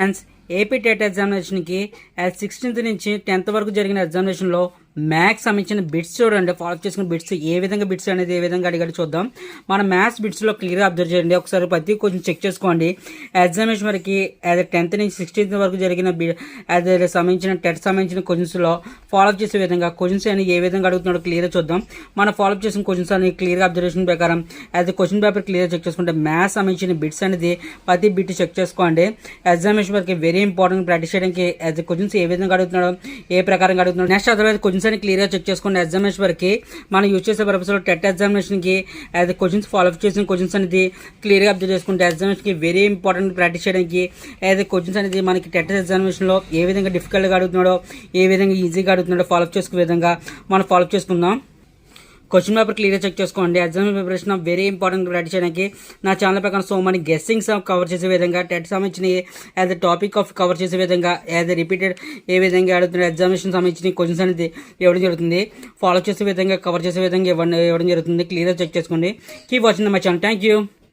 Friends, AP TET ఎగ్జామినేషన్కి 16th నుంచి 10th వరకు జరిగిన ఎగ్జామినేషన్లో మ్యాథ్స్ సంబంధించిన బిట్స్ చూడండి. ఫాలో చేసుకున్న బిట్స్ ఏ విధంగా బిట్స్ అనేది ఏ విధంగా అడిగాడు చూద్దాం. మన మ్యాథ్స్ బిట్స్లో క్లియర్గా అబ్జర్వ్ చేయండి. ఒకసారి ప్రతి క్వశ్చన్ చెక్ చేసుకోండి. ఎగ్జామినేషన్ వరకు అదే 10th నుంచి 16th వరకు జరిగిన అదే సంబంధించిన టెట్ సంబంధించిన క్వశ్చన్స్లో ఫాలో చేసే విధంగా క్వశ్చన్స్ అని ఏ విధంగా అడుగుతున్నాడో క్లియర్గా చూద్దాం. మనం ఫాలో చేసిన క్వశ్చన్స్ అని క్లియర్గా అబ్జర్వేషన్ ప్రకారం యాజ్ క్వశ్చన్ పేపర్ క్లియర్గా చెక్ చేసుకుంటే మ్యాథ్స్ సంబంధించిన బిట్స్ అనేది ప్రతి బిట్ చెక్ చేసుకోండి. ఎగ్జామినేషన్ వరకు వెరీ ఇంపార్టెంట్ ప్రాక్టీస్ చేయడానికి యాజ్ క్వశ్చన్స్ ఏ విధంగా అడుగుతున్నాడో ఏ ప్రకారంగా అడుగుతున్నాడు. నెక్స్ట్ అదర్వైజ్ క్వశ్చన్స్ అని క్లియర్గా చెక్ చేసుకోండి. ఎగ్జామినేషన్ వరకు మనం యూజ్ చేసే పర్పస్లో టెట్ ఎగ్జామినేషన్కి యాజ్ క్వశ్చన్స్ ఫాలో చేసిన క్వశ్చన్స్ అనేది క్లియర్గా అబ్జర్వ్ చేసుకుంటే ఎగ్జామినేషన్కి వెరీ ఇంపార్టెంట్ ప్రాక్టీస్ చేయడానికి యాజ్ క్వశ్చన్స్ అనేది మనకి టెట్ ఎగ్జామినేషన్లో ఏ విధంగా డిఫికల్ట్గా అడుగుతున్నాడో ఏ విధంగా ఈజీగా అడుగుతున్నాడో ఫాలో చేసుకునే విధంగా మనం ఫాలో చేసుకుందాం. క్వశ్చన్ పేపర్ క్లియర్గా చెక్ చేసుకోండి. Exam preparation very important practice చేయడానికి నా ఛానల్ ప్రకారం సో మనీ గెస్సింగ్స్ కవర్ చేసే విధంగా టెట్ సంబంధించిన యాజ్ టాపిక్ ఆఫ్ కవర్ చేసే విధంగా యాజ్ రిపీటెడ్ ఏ విధంగా అడుగుతున్న ఎగ్జామినేషన్ సంబంధించిన క్వశ్చన్స్ అనేది ఇవ్వడం జరుగుతుంది. ఫాలో చేసే విధంగా కవర్ చేసే విధంగా ఇవ్వడం జరుగుతుంది. క్లియర్గా చెక్ చేసుకోండి. Keep watching my channel. Thank you.